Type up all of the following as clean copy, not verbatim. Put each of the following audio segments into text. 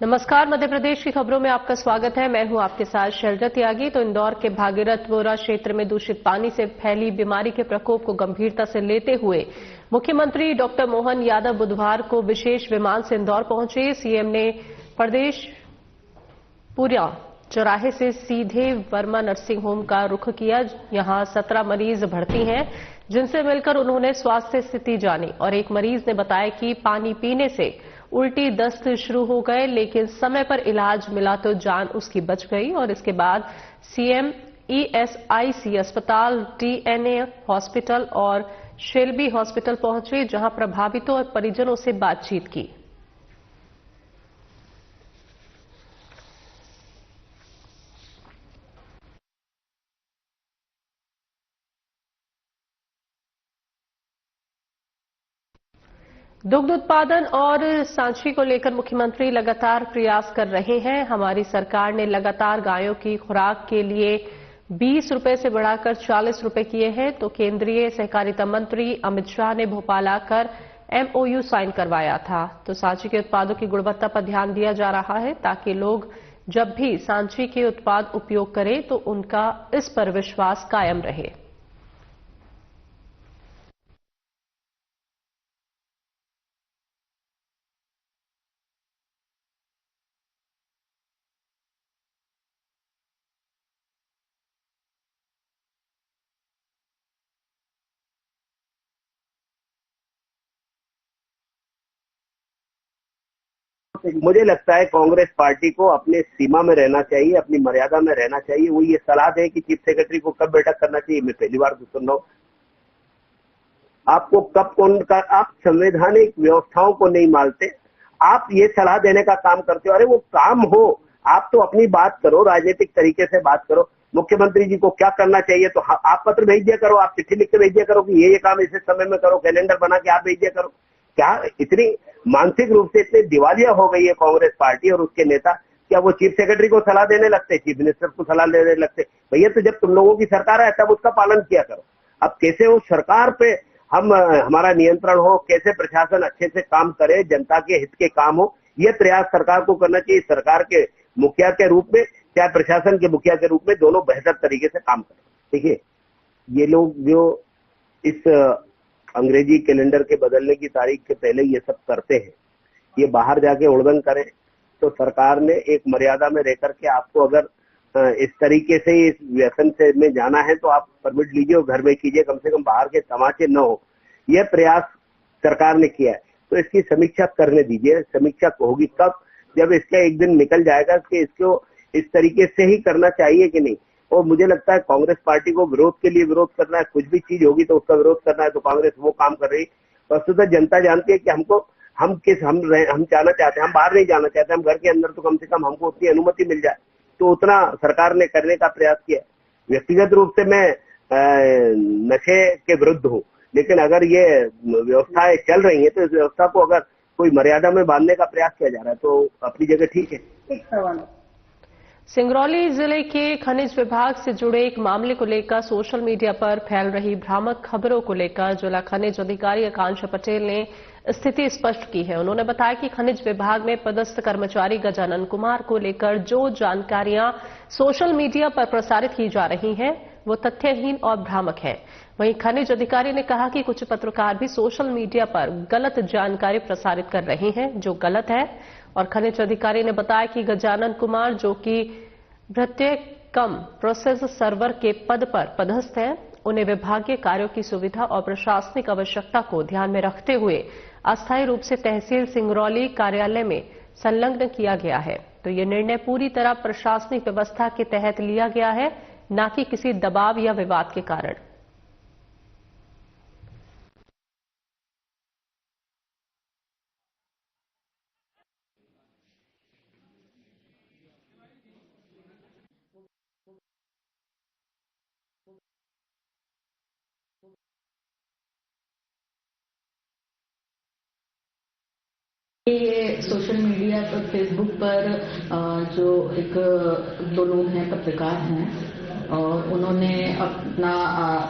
नमस्कार, मध्य प्रदेश की खबरों में आपका स्वागत है। मैं हूं आपके साथ शैलजा त्यागी। तो इंदौर के भागीरथपुरा क्षेत्र में दूषित पानी से फैली बीमारी के प्रकोप को गंभीरता से लेते हुए मुख्यमंत्री डॉक्टर मोहन यादव बुधवार को विशेष विमान से इंदौर पहुंचे। सीएम ने प्रदेश पुरा चौराहे से सीधे वर्मा नर्सिंग होम का रुख किया। यहां 17 मरीज भर्ती हैं, जिनसे मिलकर उन्होंने स्वास्थ्य स्थिति जानी और एक मरीज ने बताया कि पानी पीने से उल्टी दस्त शुरू हो गए, लेकिन समय पर इलाज मिला तो जान उसकी बच गई। और इसके बाद सीएम ईएसआईसी अस्पताल, टीएनए हॉस्पिटल और शेल्बी हॉस्पिटल पहुंचे, जहां प्रभावितों और परिजनों से बातचीत की। दुग्ध उत्पादन और सांची को लेकर मुख्यमंत्री लगातार प्रयास कर रहे हैं। हमारी सरकार ने लगातार गायों की खुराक के लिए 20 रुपए से बढ़ाकर 40 रुपए किए हैं। तो केंद्रीय सहकारिता मंत्री अमित शाह ने भोपाल आकर एमओयू साइन करवाया था। तो सांची के उत्पादों की गुणवत्ता पर ध्यान दिया जा रहा है, ताकि लोग जब भी सांची के उत्पाद उपयोग करें तो उनका इस पर विश्वास कायम रहे। मुझे लगता है कांग्रेस पार्टी को अपने सीमा में रहना चाहिए, अपनी मर्यादा में रहना चाहिए। वो ये सलाह दे कि चीफ सेक्रेटरी को कब बैठक करना चाहिए, मैं पहली बार सुन रहा हूं। आपको कब कौन का, आप संवैधानिक व्यवस्थाओं को नहीं मानते, आप ये सलाह देने का काम करते हो। अरे वो काम हो, आप तो अपनी बात करो, राजनीतिक तरीके से बात करो। मुख्यमंत्री जी को क्या करना चाहिए तो आप पत्र भेज दिया करो, आप चिट्ठी लिख के भेज दिया करो कि ये काम इस समय में करो, कैलेंडर बना के आप भेज दिया करो। क्या इतनी मानसिक रूप से इतनी दिवालिया हो गई है कांग्रेस पार्टी और उसके नेता? क्या वो चीफ सेक्रेटरी को सलाह देने लगते, चीफ मिनिस्टर को सलाह देने लगते? भैया, तो जब तुम लोगों की सरकार है तब उसका पालन किया करो। अब कैसे वो सरकार पे हमारा नियंत्रण हो, कैसे प्रशासन अच्छे से काम करे, जनता के हित के काम हो, ये प्रयास सरकार को करना चाहिए। सरकार के मुखिया के रूप में चाहे प्रशासन के मुखिया के रूप में, दोनों बेहतर तरीके से काम करें। देखिए, ये लोग जो इस अंग्रेजी कैलेंडर के बदलने की तारीख के पहले ये सब करते हैं, ये बाहर जाके उड़दंग करें, तो सरकार ने एक मर्यादा में रह करके आपको अगर इस तरीके से इस व्यसन से में जाना है तो आप परमिट लीजिए और घर में कीजिए, कम से कम बाहर के तमाचे न हो। यह प्रयास सरकार ने किया है, तो इसकी समीक्षा करने दीजिए। समीक्षा होगी कब? जब इसका एक दिन निकल जाएगा कि इसको इस तरीके से ही करना चाहिए कि नहीं। और मुझे लगता है कांग्रेस पार्टी को विरोध के लिए विरोध करना है, कुछ भी चीज होगी तो उसका विरोध करना है, तो कांग्रेस वो काम कर रही है। वस्तुतः जनता जानती है कि हम जाना चाहते हैं, हम बाहर नहीं जाना चाहते, हम घर के अंदर तो कम से कम हमको उतनी अनुमति मिल जाए, तो उतना सरकार ने करने का प्रयास किया। व्यक्तिगत रूप से मैं नशे के विरुद्ध हूँ, लेकिन अगर ये व्यवस्थाएं चल रही है तो इस व्यवस्था को अगर कोई मर्यादा में बांधने का प्रयास किया जा रहा है तो अपनी जगह ठीक है। एक सवाल। सिंगरौली जिले के खनिज विभाग से जुड़े एक मामले को लेकर सोशल मीडिया पर फैल रही भ्रामक खबरों को लेकर जिला खनिज अधिकारी आकांक्षा पटेल ने स्थिति स्पष्ट की है। उन्होंने बताया कि खनिज विभाग में पदस्थ कर्मचारी गजानन कुमार को लेकर जो जानकारियां सोशल मीडिया पर प्रसारित की जा रही हैं, वो तथ्यहीन और भ्रामक है। वहीं खनिज अधिकारी ने कहा कि कुछ पत्रकार भी सोशल मीडिया पर गलत जानकारी प्रसारित कर रहे हैं, जो गलत है। और खनिज अधिकारी ने बताया कि गजानन कुमार, जो कि भृत्य कम प्रोसेस सर्वर के पद पर पदस्थ हैं, उन्हें विभागीय कार्यों की सुविधा और प्रशासनिक आवश्यकता को ध्यान में रखते हुए अस्थायी रूप से तहसील सिंगरौली कार्यालय में संलग्न किया गया है। तो ये निर्णय पूरी तरह प्रशासनिक व्यवस्था के तहत लिया गया है, न कि किसी दबाव या विवाद के कारण। ये सोशल मीडिया पर, फेसबुक पर जो एक दो लोग हैं, पत्रकार हैं, और उन्होंने अपना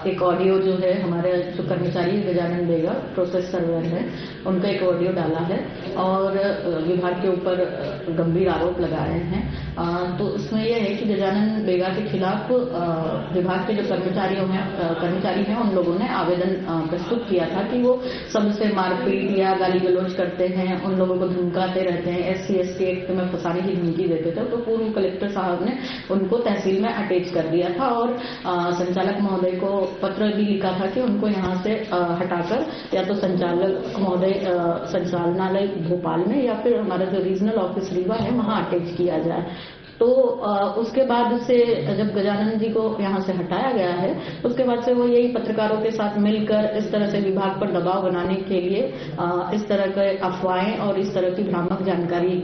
एक ऑडियो जो है, हमारे जो कर्मचारी गजानन बेगा प्रोसेस सर्वर है, उनका एक ऑडियो डाला है और विभाग के ऊपर गंभीर आरोप लगाए हैं। तो उसमें यह है कि गजानन बेगा के खिलाफ विभाग के जो कर्मचारी हैं उन लोगों ने आवेदन प्रस्तुत किया था कि वो सबसे मारपीट या गाली गलौज करते हैं, उन लोगों को धमकाते रहते हैं, SC/ST एक्ट में फंसाने की धमकी देते थे। तो पूर्व कलेक्टर साहब ने उनको तहसील में अटैच कर दिया था और संचालक महोदय को पत्र भी लिखा था कि उनको यहाँ से हटाकर या तो संचालक महोदय संचालनालय भोपाल में या फिर हमारा जो रीजनल ऑफिस रीवा है वहां अटैच किया जाए। तो उसके बाद से जब गजानन जी को यहाँ से हटाया गया है, उसके बाद से वो यही पत्रकारों के साथ मिलकर इस तरह से विभाग पर दबाव बनाने के लिए इस तरह के अफवाहें और इस तरह की भ्रामक जानकारी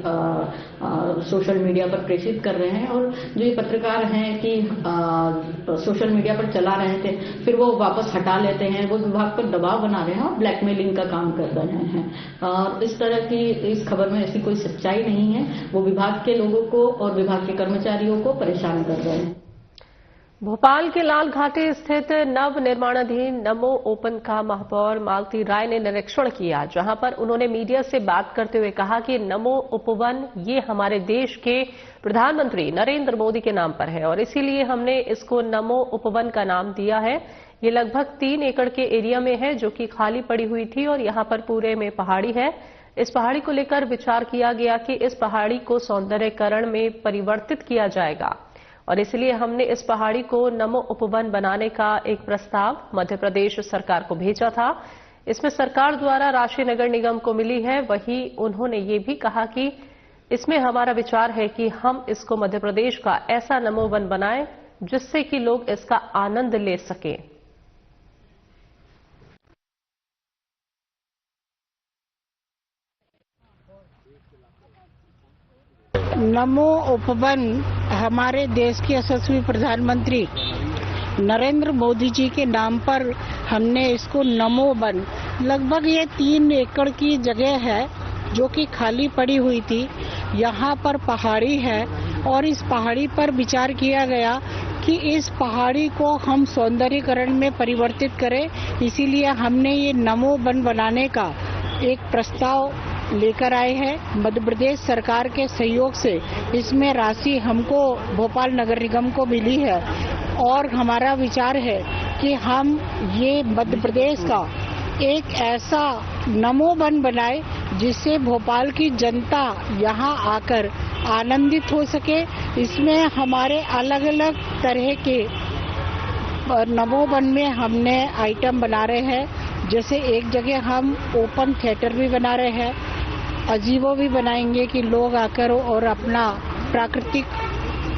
सोशल मीडिया पर प्रेषित कर रहे हैं। और जो ये पत्रकार हैं कि सोशल मीडिया पर चला रहे थे, फिर वो वापस हटा लेते हैं, वो विभाग पर दबाव बना रहे हैं और ब्लैकमेलिंग का काम कर रहे हैं। और इस तरह की इस खबर में ऐसी कोई सच्चाई नहीं है। वो विभाग के लोगों को और विभाग के कर्मचारियों को परेशान कर रहे हैं। भोपाल के लाल घाटी स्थित नव निर्माणाधीन नमो ओपन का महापौर मालती राय ने निरीक्षण किया, जहां पर उन्होंने मीडिया से बात करते हुए कहा कि नमो उपवन ये हमारे देश के प्रधानमंत्री नरेंद्र मोदी के नाम पर है और इसीलिए हमने इसको नमो उपवन का नाम दिया है। ये लगभग 3 एकड़ के एरिया में है जो कि खाली पड़ी हुई थी और यहां पर पूरे में पहाड़ी है। इस पहाड़ी को लेकर विचार किया गया कि इस पहाड़ी को सौंदर्यीकरण में परिवर्तित किया जाएगा और इसलिए हमने इस पहाड़ी को नमो उपवन बनाने का एक प्रस्ताव मध्य प्रदेश सरकार को भेजा था। इसमें सरकार द्वारा राशि नगर निगम को मिली है। वहीं उन्होंने ये भी कहा कि इसमें हमारा विचार है कि हम इसको मध्य प्रदेश का ऐसा नमो वन बनाएं जिससे कि लोग इसका आनंद ले सकें। नमो उपवन हमारे देश के यशस्वी प्रधानमंत्री नरेंद्र मोदी जी के नाम पर हमने इसको नमो वन, लगभग ये 3 एकड़ की जगह है जो कि खाली पड़ी हुई थी। यहाँ पर पहाड़ी है और इस पहाड़ी पर विचार किया गया कि इस पहाड़ी को हम सौंदर्यीकरण में परिवर्तित करें, इसीलिए हमने ये नमो वन बनाने का एक प्रस्ताव लेकर आए हैं। मध्य प्रदेश सरकार के सहयोग से इसमें राशि हमको भोपाल नगर निगम को मिली है और हमारा विचार है कि हम ये मध्य प्रदेश का एक ऐसा नमो वन बनाए जिससे भोपाल की जनता यहाँ आकर आनंदित हो सके। इसमें हमारे अलग अलग तरह के नमो वन में हमने आइटम बना रहे हैं, जैसे एक जगह हम ओपन थिएटर भी बना रहे हैं, अजीबो भी बनाएंगे कि लोग आकर और अपना प्राकृतिक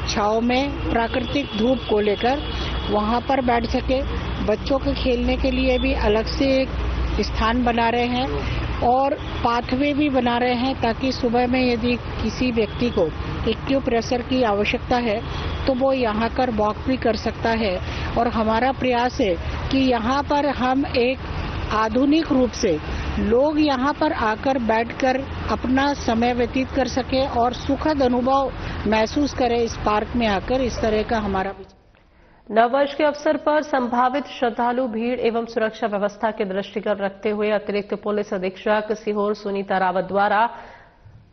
छांव में प्राकृतिक धूप को लेकर वहां पर बैठ सके। बच्चों के खेलने के लिए भी अलग से एक स्थान बना रहे हैं और पाथवे भी बना रहे हैं ताकि सुबह में यदि किसी व्यक्ति को एक्यूप्रेशर की आवश्यकता है तो वो यहाँ कर वॉक भी कर सकता है। और हमारा प्रयास है कि यहाँ पर हम एक आधुनिक रूप से लोग यहाँ पर आकर बैठकर अपना समय व्यतीत कर सके और सुखद अनुभव महसूस करें इस पार्क में आकर। इस तरह का हमारा नववर्ष के अवसर पर संभावित श्रद्धालु भीड़ एवं सुरक्षा व्यवस्था के दृष्टिगत रखते हुए अतिरिक्त पुलिस अधीक्षक सीहोर सुनीता रावत द्वारा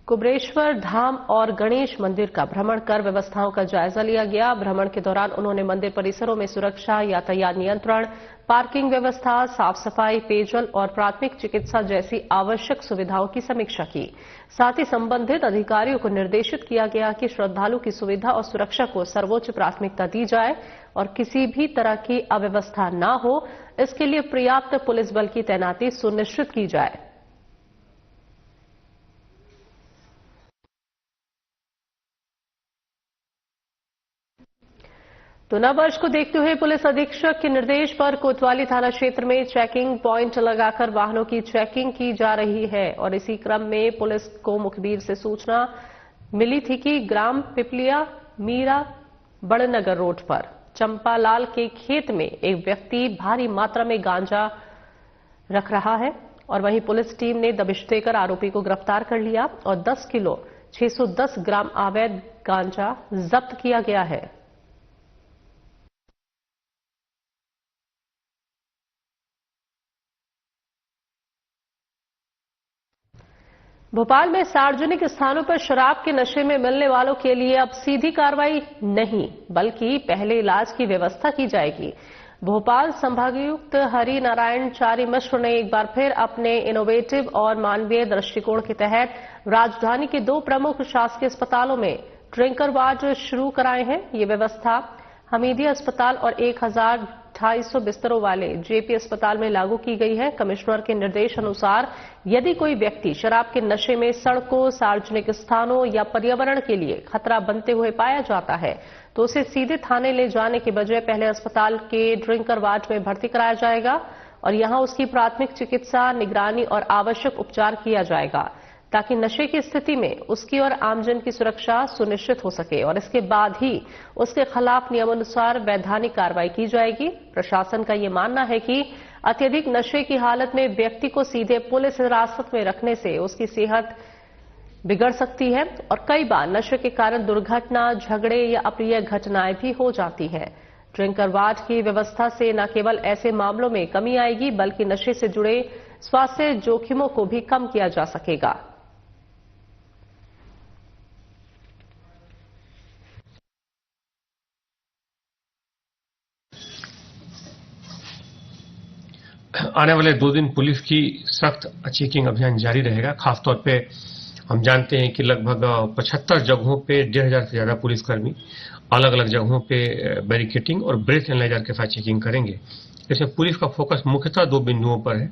कुबरेश्वर धाम और गणेश मंदिर का भ्रमण कर व्यवस्थाओं का जायजा लिया गया। भ्रमण के दौरान उन्होंने मंदिर परिसरों में सुरक्षा, यातायात नियंत्रण, पार्किंग व्यवस्था, साफ सफाई, पेयजल और प्राथमिक चिकित्सा जैसी आवश्यक सुविधाओं की समीक्षा की। साथ ही संबंधित अधिकारियों को निर्देशित किया गया कि श्रद्धालु की सुविधा और सुरक्षा को सर्वोच्च प्राथमिकता दी जाए और किसी भी तरह की अव्यवस्था न हो, इसके लिए पर्याप्त पुलिस बल की तैनाती सुनिश्चित की जाए। तो नववर्ष को देखते हुए पुलिस अधीक्षक के निर्देश पर कोतवाली थाना क्षेत्र में चेकिंग पॉइंट लगाकर वाहनों की चेकिंग की जा रही है और इसी क्रम में पुलिस को मुखबिर से सूचना मिली थी कि ग्राम पिपलिया मीरा बड़नगर रोड पर चंपालाल के खेत में एक व्यक्ति भारी मात्रा में गांजा रख रहा है और वहीं पुलिस टीम ने दबिश देकर आरोपी को गिरफ्तार कर लिया और 10 किलो 610 ग्राम अवैध गांजा जब्त किया गया है। भोपाल में सार्वजनिक स्थानों पर शराब के नशे में मिलने वालों के लिए अब सीधी कार्रवाई नहीं, बल्कि पहले इलाज की व्यवस्था की जाएगी। भोपाल संभागायुक्त हरि नारायण चारी मिश्र ने एक बार फिर अपने इनोवेटिव और मानवीय दृष्टिकोण के तहत राजधानी के 2 प्रमुख शासकीय अस्पतालों में ड्रिंकर वार्ड शुरू कराए हैं। ये व्यवस्था हमीदिया अस्पताल और 1250 बिस्तरों वाले जेपी अस्पताल में लागू की गई है। कमिश्नर के निर्देश अनुसार यदि कोई व्यक्ति शराब के नशे में सड़कों, सार्वजनिक स्थानों या पर्यावरण के लिए खतरा बनते हुए पाया जाता है तो उसे सीधे थाने ले जाने के बजाय पहले अस्पताल के ड्रिंकर वार्ड में भर्ती कराया जाएगा और यहां उसकी प्राथमिक चिकित्सा, निगरानी और आवश्यक उपचार किया जाएगा ताकि नशे की स्थिति में उसकी और आमजन की सुरक्षा सुनिश्चित हो सके और इसके बाद ही उसके खिलाफ नियमानुसार वैधानिक कार्रवाई की जाएगी। प्रशासन का ये मानना है कि अत्यधिक नशे की हालत में व्यक्ति को सीधे पुलिस हिरासत में रखने से उसकी सेहत बिगड़ सकती है और कई बार नशे के कारण दुर्घटना, झगड़े या अप्रिय घटनाएं भी हो जाती हैं। ड्रिंकर वार्ड की व्यवस्था से न केवल ऐसे मामलों में कमी आएगी बल्कि नशे से जुड़े स्वास्थ्य जोखिमों को भी कम किया जा सकेगा। आने वाले 2 दिन पुलिस की सख्त चेकिंग अभियान जारी रहेगा। खासतौर पे हम जानते हैं कि लगभग 75 जगहों पे 1,500 से ज्यादा पुलिसकर्मी अलग अलग जगहों पे बैरिकेटिंग और ब्रेथ एनालाइजर के साथ चेकिंग करेंगे। इसमें पुलिस का फोकस मुख्यतः 2 बिंदुओं पर है।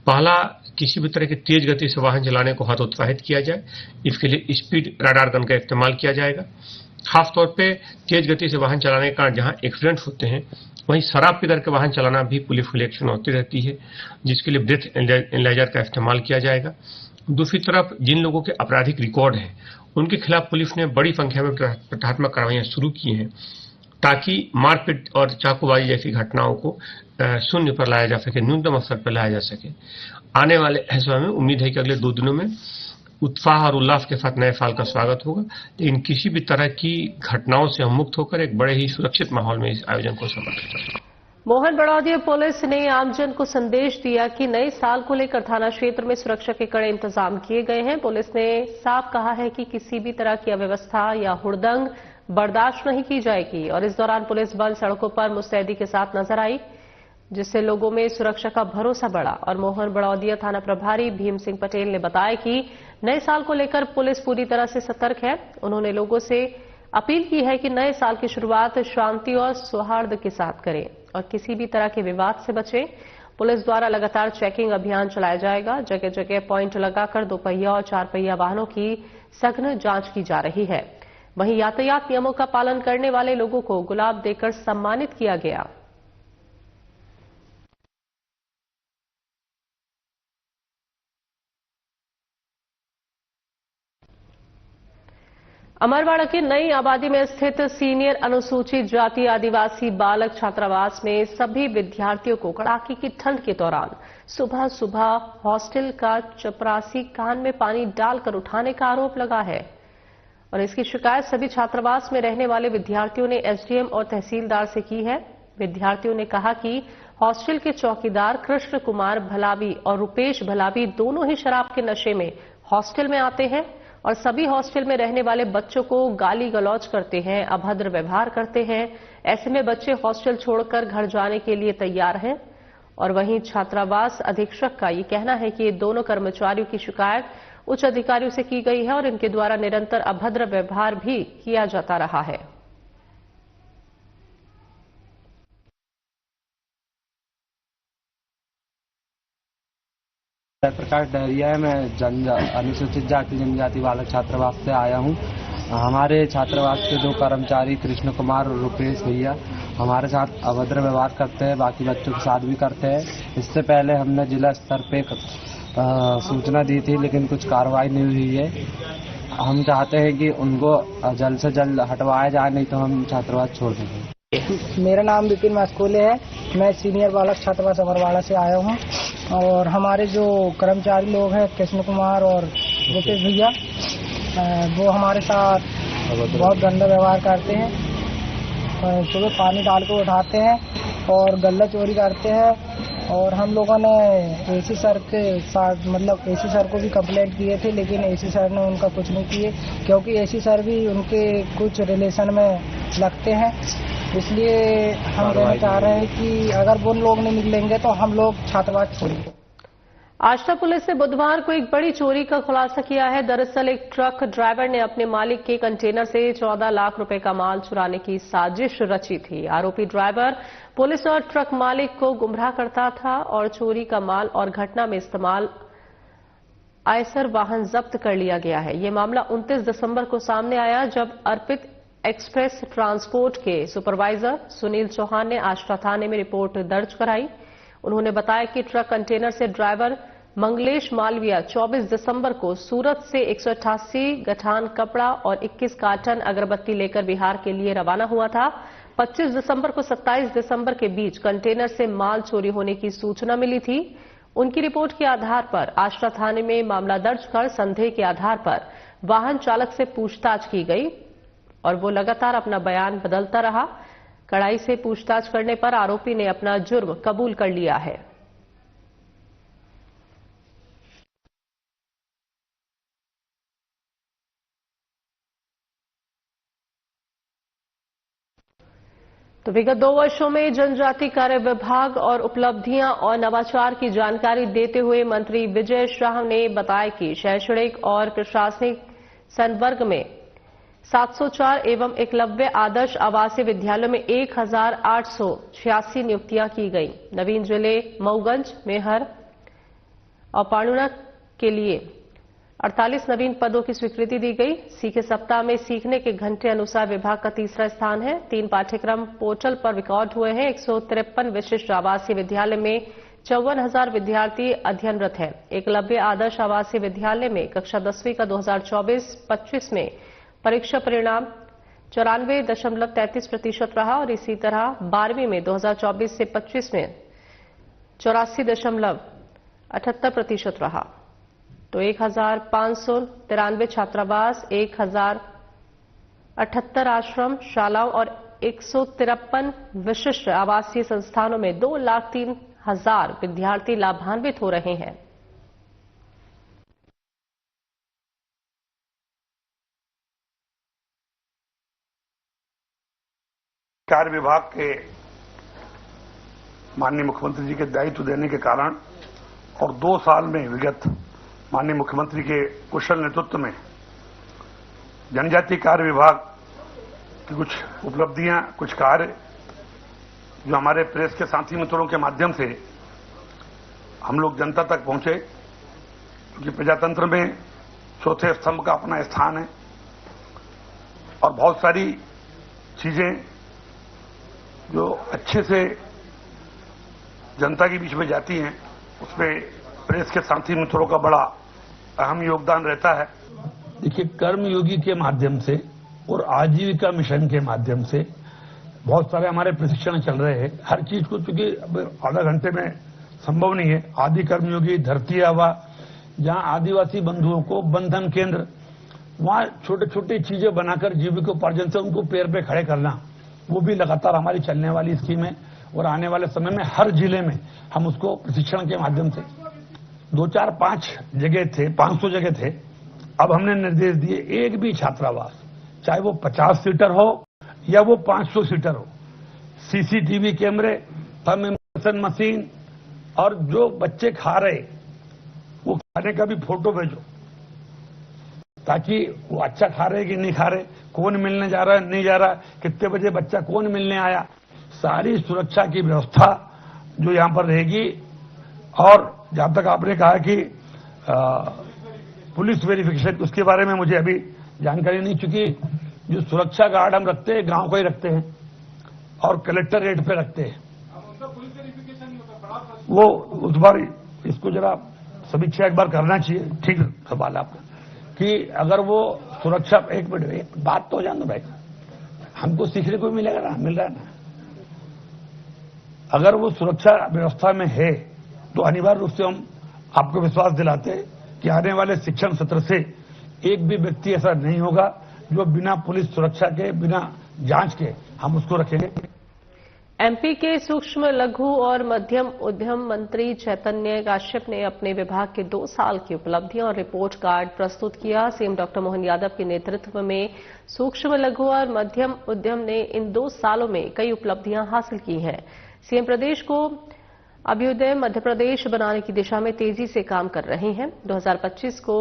पहला, किसी भी तरह की तेज गति से वाहन चलाने को हतोत्साहित किया जाए। इसके लिए स्पीड रडार गन का इस्तेमाल किया जाएगा। खासतौर पे तेज गति से वाहन चलाने के कारण जहां एक्सीडेंट होते हैं वहीं शराब पी करके वाहन चलाना भी पुलिस के लिए एक चुनौती रहती है, जिसके लिए ब्रेथ एनालाइजर का इस्तेमाल किया जाएगा। दूसरी तरफ जिन लोगों के आपराधिक रिकॉर्ड हैं उनके खिलाफ पुलिस ने बड़ी संख्या में प्रतिहतात्मक कार्रवाइयां शुरू की हैं ताकि मारपीट और चाकूबाजी जैसी घटनाओं को शून्य पर लाया जा सके, न्यूनतम स्तर पर लाया जा सके। आने वाले समय में उम्मीद है कि अगले 2 दिनों में उत्साह और उल्लास के साथ नए साल का स्वागत होगा, लेकिन किसी भी तरह की घटनाओं से हम मुक्त होकर एक बड़े ही सुरक्षित माहौल में इस आयोजन को समर्पित करें। मोहन बड़ौदिया पुलिस ने आमजन को संदेश दिया कि नए साल को लेकर थाना क्षेत्र में सुरक्षा के कड़े इंतजाम किए गए हैं। पुलिस ने साफ कहा है कि किसी भी तरह की अव्यवस्था या हुड़दंग बर्दाश्त नहीं की जाएगी और इस दौरान पुलिस बल सड़कों पर मुस्तैदी के साथ नजर आई, जिससे लोगों में सुरक्षा का भरोसा बढ़ा। और मोहन बड़ौदिया थाना प्रभारी भीम सिंह पटेल ने बताया कि नए साल को लेकर पुलिस पूरी तरह से सतर्क है। उन्होंने लोगों से अपील की है कि नए साल की शुरुआत शांति और सौहार्द के साथ करें और किसी भी तरह के विवाद से बचें। पुलिस द्वारा लगातार चेकिंग अभियान चलाया जाएगा। जगह जगह पॉइंट लगाकर 2 पहिया और 4 पहिया वाहनों की सघन जांच की जा रही है। वहीं यातायात नियमों का पालन करने वाले लोगों को गुलाब देकर सम्मानित किया गया। अमरवाड़ा के नई आबादी में स्थित सीनियर अनुसूचित जाति आदिवासी बालक छात्रावास में सभी विद्यार्थियों को कड़ाके की ठंड के दौरान सुबह सुबह हॉस्टल का चपरासी कान में पानी डालकर उठाने का आरोप लगा है और इसकी शिकायत सभी छात्रावास में रहने वाले विद्यार्थियों ने एसडीएम और तहसीलदार से की है। विद्यार्थियों ने कहा कि हॉस्टल के चौकीदार कृष्ण कुमार भलावी और रुपेश भलावी दोनों ही शराब के नशे में हॉस्टल में आते हैं और सभी हॉस्टल में रहने वाले बच्चों को गाली गलौज करते हैं, अभद्र व्यवहार करते हैं। ऐसे में बच्चे हॉस्टल छोड़कर घर जाने के लिए तैयार हैं और वहीं छात्रावास अधीक्षक का ये कहना है कि ये दोनों कर्मचारियों की शिकायत उच्च अधिकारियों से की गई है और इनके द्वारा निरंतर अभद्र व्यवहार भी किया जाता रहा है। प्रकाश डहरिया है। मैं अनुसूचित जाति जनजाति बालक छात्रावास से आया हूँ। हमारे छात्रावास के 2 कर्मचारी कृष्ण कुमार और रुपेश भैया हमारे साथ अभद्र व्यवहार करते हैं, बाकी बच्चों के साथ भी करते हैं। इससे पहले हमने जिला स्तर पे सूचना दी थी लेकिन कुछ कार्रवाई नहीं हुई है। हम चाहते हैं कि उनको जल्द से जल्द हटवाया जाए, नहीं तो हम छात्रावास छोड़ देंगे। मेरा नाम विपिन मास्कोले है। मैं सीनियर बालक छात्रावास अमरवाड़ा से आया हूँ और हमारे जो कर्मचारी लोग हैं कृष्ण कुमार और रुपेश भैया, वो हमारे साथ बहुत गंदा व्यवहार करते हैं। सुबह पानी डाल कर उठाते हैं और गल्ला चोरी करते हैं। और हम लोगों ने एसी सर के साथ मतलब एसी सर को भी कंप्लेंट किए थे, लेकिन एसी सर ने उनका कुछ नहीं किए, क्योंकि एसी सर भी उनके कुछ रिलेशन में लगते हैं। इसलिए हम कहना चाह रहे हैं कि अगर वो लोग नहीं निकलेंगे तो हम लोग छात्रावास छोड़ेंगे। आष्टा पुलिस ने बुधवार को एक बड़ी चोरी का खुलासा किया है। दरअसल एक ट्रक ड्राइवर ने अपने मालिक के कंटेनर से 14 लाख रुपए का माल चुराने की साजिश रची थी। आरोपी ड्राइवर पुलिस और ट्रक मालिक को गुमराह करता था और चोरी का माल और घटना में इस्तेमाल आयसर वाहन जब्त कर लिया गया है। ये मामला 29 दिसंबर को सामने आया, जब अर्पित एक्सप्रेस ट्रांसपोर्ट के सुपरवाइजर सुनील चौहान ने आष्टा थाने में रिपोर्ट दर्ज कराई। उन्होंने बताया कि ट्रक कंटेनर से ड्राइवर मंगलेश मालविया 24 दिसंबर को सूरत से 188 गठान कपड़ा और 21 कार्टन अगरबत्ती लेकर बिहार के लिए रवाना हुआ था। 25 दिसंबर को 27 दिसंबर के बीच कंटेनर से माल चोरी होने की सूचना मिली थी। उनकी रिपोर्ट के आधार पर आष्टा थाने में मामला दर्ज कर संदेह के आधार पर वाहन चालक से पूछताछ की गई और वो लगातार अपना बयान बदलता रहा। कड़ाई से पूछताछ करने पर आरोपी ने अपना जुर्म कबूल कर लिया है। तो विगत 2 वर्षों में जनजाति कार्य विभाग और उपलब्धियां और नवाचार की जानकारी देते हुए मंत्री विजय शाह ने बताया कि शैक्षणिक और प्रशासनिक संवर्ग में 704 एवं एकलव्य आदर्श आवासीय विद्यालयों में 1886 नियुक्तियां की गई। नवीन जिले मऊगंज, मेहर और पाणुना के लिए 48 नवीन पदों की स्वीकृति दी गई। सीखे सप्ताह में सीखने के घंटे अनुसार विभाग का तीसरा स्थान है। 3 पाठ्यक्रम पोर्टल पर रिकॉर्ड हुए हैं। 153 विशिष्ट आवासीय विद्यालय में 54,000 विद्यार्थी अध्ययनरत हैं। एकलव्य आदर्श आवासीय विद्यालय में कक्षा 10वीं का 2024-25 में परीक्षा परिणाम 94.33% रहा और इसी तरह 12वीं में 2024 से 25 में 84.78% रहा। तो 1,593 छात्रावास, 1,078 आश्रम शालाओं और 153 विशिष्ट आवासीय संस्थानों में 2,03,000 विद्यार्थी लाभान्वित हो रहे हैं। कार्य विभाग के माननीय मुख्यमंत्री जी के दायित्व देने के कारण और 2 साल में विगत माननीय मुख्यमंत्री के कुशल नेतृत्व में जनजातीय कार्य विभाग की कुछ उपलब्धियां, कुछ कार्य जो हमारे प्रेस के साथी मित्रों के माध्यम से हम लोग जनता तक पहुंचे, क्योंकि प्रजातंत्र में चौथे स्तंभ का अपना स्थान है और बहुत सारी चीजें जो अच्छे से जनता के बीच में जाती हैं, उसमें प्रेस के साथी मित्रों का बड़ा अहम योगदान रहता है। देखिए, कर्मयोगी के माध्यम से और आजीविका मिशन के माध्यम से बहुत सारे हमारे प्रशिक्षण चल रहे हैं। हर चीज को चूंकि आधा घंटे में संभव नहीं है। आदि कर्मयोगी, धरती आवा, जहां आदिवासी बंधुओं को बंधन केंद्र, वहां छोटे छोटे चीजें बनाकर जीविकोपार्जन से उनको पैर पे खड़े करना, वो भी लगातार हमारी चलने वाली स्कीम है। और आने वाले समय में हर जिले में हम उसको प्रशिक्षण के माध्यम से 2, 4, 5 जगह थे, 500 जगह थे, अब हमने निर्देश दिए एक भी छात्रावास, चाहे वो 50 सीटर हो या वो 500 सीटर हो, सीसीटीवी कैमरे, थंब इम्प्रेशन मशीन, और जो बच्चे खा रहे वो खाने का भी फोटो भेजो, ताकि वो अच्छा खा रहे कि नहीं खा रहे, कौन मिलने जा रहा है नहीं जा रहा, कितने बजे बच्चा कौन मिलने आया, सारी सुरक्षा की व्यवस्था जो यहां पर रहेगी। और जहां तक आपने कहा कि पुलिस वेरिफिकेशन, उसके बारे में मुझे अभी जानकारी नहीं, चूंकि जो सुरक्षा गार्ड हम रखते हैं गांव को ही रखते हैं और कलेक्टर रेट पे रखते हैं। वो उस बार इसको जरा समीक्षा एक बार करना चाहिए। ठीक सवाल आपका कि अगर वो सुरक्षा, एक मिनट बात तो जान दो भाई, हमको सीखने को मिलेगा ना, मिल रहा है ना। अगर वो सुरक्षा व्यवस्था में है तो अनिवार्य रूप से हम आपको विश्वास दिलाते हैं कि आने वाले शिक्षण सत्र से एक भी व्यक्ति ऐसा नहीं होगा जो बिना पुलिस सुरक्षा के, बिना जांच के हम उसको रखेंगे। एमपी के सूक्ष्म लघु और मध्यम उद्यम मंत्री चैतन्य काश्यप ने अपने विभाग के 2 साल की उपलब्धियां और रिपोर्ट कार्ड प्रस्तुत किया। सीएम डॉक्टर मोहन यादव के नेतृत्व में सूक्ष्म लघु और मध्यम उद्यम ने इन 2 सालों में कई उपलब्धियां हासिल की हैं। सीएम प्रदेश को अभ्युदय मध्य प्रदेश बनाने की दिशा में तेजी से काम कर रहे हैं। 2025 को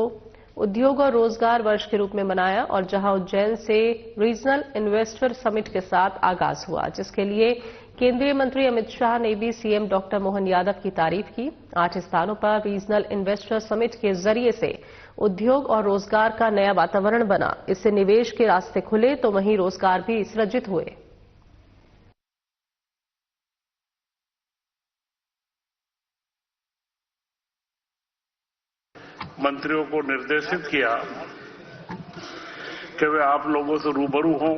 उद्योग और रोजगार वर्ष के रूप में मनाया और जहां उज्जैन से रीजनल इन्वेस्टर समिट के साथ आगाज हुआ, जिसके लिए केंद्रीय मंत्री अमित शाह ने भी सीएम डॉक्टर मोहन यादव की तारीफ की। 8 स्थानों पर रीजनल इन्वेस्टर समिट के जरिए से उद्योग और रोजगार का नया वातावरण बना। इससे निवेश के रास्ते खुले तो वहीं रोजगार भी सृजित हुए। मंत्रियों को निर्देशित किया कि वे आप लोगों से रूबरू हों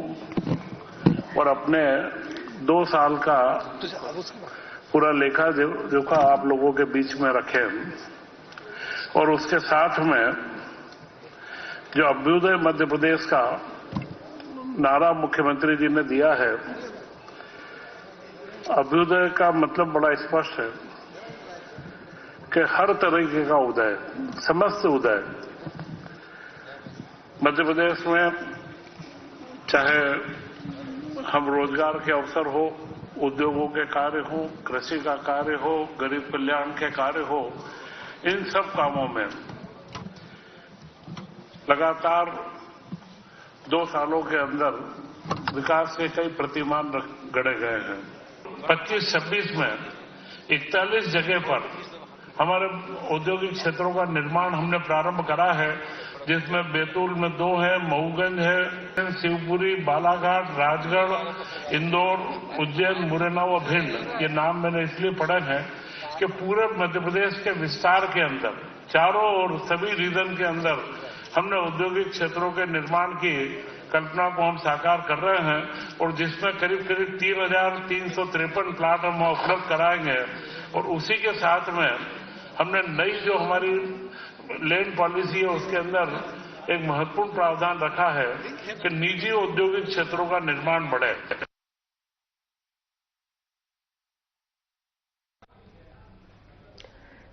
और अपने 2 साल का पूरा लेखा जोखा आप लोगों के बीच में रखें और उसके साथ में जो अभ्युदय मध्य प्रदेश का नारा मुख्यमंत्री जी ने दिया है, अभ्युदय का मतलब बड़ा स्पष्ट है कि हर तरीके का उदय, समस्त उदय मध्य प्रदेश में, चाहे हम रोजगार के अवसर हो, उद्योगों के कार्य हो, कृषि का कार्य हो, गरीब कल्याण के कार्य हो, इन सब कामों में लगातार 2 सालों के अंदर विकास के कई प्रतिमान गढ़े गए हैं। 25-26 में 41 जगह पर हमारे औद्योगिक क्षेत्रों का निर्माण हमने प्रारंभ करा है, जिसमें बैतूल में 2 है, महूगंज है, शिवपुरी, बालाघाट, राजगढ़, इंदौर, उज्जैन, मुरैना व भिंड। ये नाम मैंने इसलिए पढ़े हैं कि पूरे मध्य प्रदेश के विस्तार के अंदर, चारों और सभी रीजन के अंदर हमने औद्योगिक क्षेत्रों के निर्माण की कल्पना को हम साकार कर रहे हैं और जिसमें करीब 3,353 प्लाट हम उपलब्ध कराएंगे। और उसी के साथ में हमने नई जो हमारी लैंड पॉलिसी है उसके अंदर एक महत्वपूर्ण प्रावधान रखा है कि निजी औद्योगिक क्षेत्रों का निर्माण बढ़े।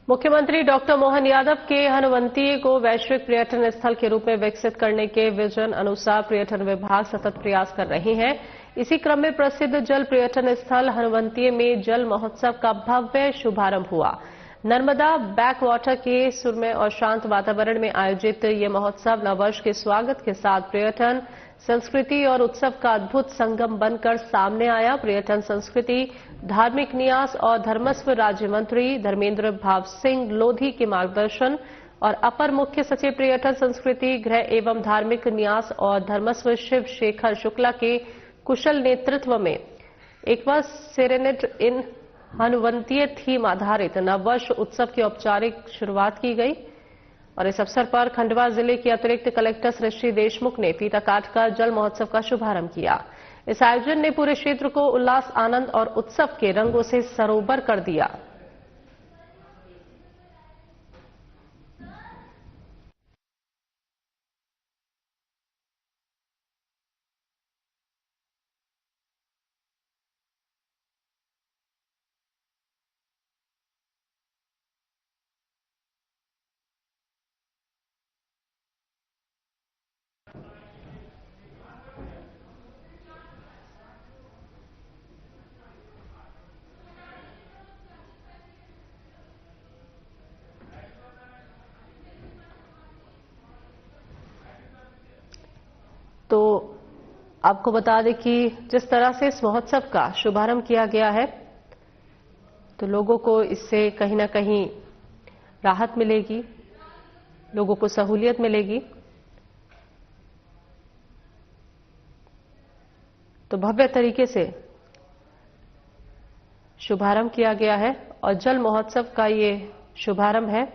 मुख्यमंत्री डॉक्टर मोहन यादव के हनुवंतिये को वैश्विक पर्यटन स्थल के रूप में विकसित करने के विजन अनुसार पर्यटन विभाग सतत प्रयास कर रहे हैं। इसी क्रम में प्रसिद्ध जल पर्यटन स्थल हनुवंतिये में जल महोत्सव का भव्य शुभारंभ हुआ। नर्मदा बैक वाटर के सुरम्य और शांत वातावरण में आयोजित ये महोत्सव नववर्ष के स्वागत के साथ पर्यटन, संस्कृति और उत्सव का अद्भुत संगम बनकर सामने आया। पर्यटन, संस्कृति, धार्मिक न्यास और धर्मस्व राज्य मंत्री धर्मेंद्र भाव सिंह लोधी के मार्गदर्शन और अपर मुख्य सचिव पर्यटन, संस्कृति, गृह एवं धार्मिक न्यास और धर्मस्व शिव शेखर शुक्ला के कुशल नेतृत्व में एक्वा सेरेनेट इन हनुवंतिये थीम आधारित नववर्ष उत्सव की औपचारिक शुरुआत की गई और इस अवसर पर खंडवा जिले के अतिरिक्त कलेक्टर सृष्टि देशमुख ने फीता काटकर जल महोत्सव का शुभारंभ किया। इस आयोजन ने पूरे क्षेत्र को उल्लास, आनंद और उत्सव के रंगों से सरोबर कर दिया। तो आपको बता दें कि जिस तरह से इस महोत्सव का शुभारंभ किया गया है, तो लोगों को इससे कहीं ना कहीं राहत मिलेगी, लोगों को सहूलियत मिलेगी। तो भव्य तरीके से शुभारंभ किया गया है और जल महोत्सव का ये शुभारंभ है।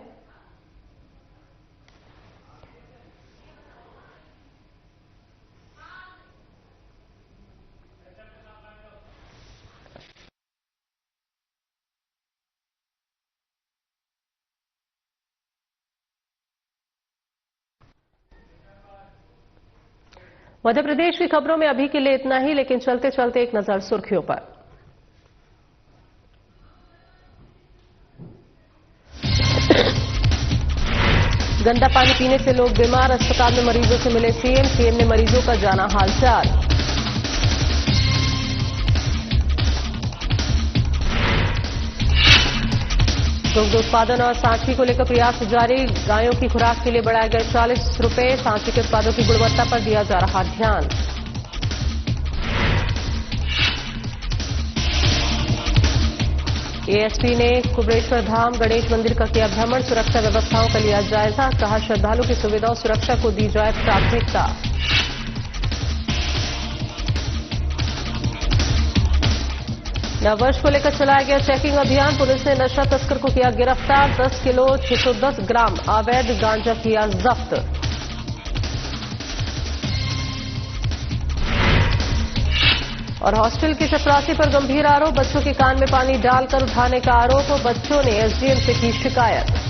मध्य प्रदेश की खबरों में अभी के लिए इतना ही, लेकिन चलते चलते एक नजर सुर्खियों पर। गंदा पानी पीने से लोग बीमार, अस्पताल में मरीजों से मिले सीएम ने मरीजों का जाना हालचाल। दुग्ध उत्पादन और सांची को लेकर प्रयास जारी, गायों की खुराक के लिए बढ़ाए गए 40 रुपए, सांची के उत्पादों की गुणवत्ता पर दिया जा रहा ध्यान। एएसपी ने कुबेरेश्वर धाम गणेश मंदिर का किया भ्रमण, सुरक्षा व्यवस्थाओं का लिया जायजा, कहा श्रद्धालु की सुविधा और सुरक्षा को दी जाए प्राथमिकता। नववर्ष को लेकर चलाया गया चेकिंग अभियान, पुलिस ने नशा तस्कर को किया गिरफ्तार, 10 किलो 610 ग्राम अवैध गांजा किया जब्त। और हॉस्टल की चपरासी पर गंभीर आरोप, बच्चों के कान में पानी डालकर उठाने का आरोप, बच्चों ने एसडीएम से की शिकायत।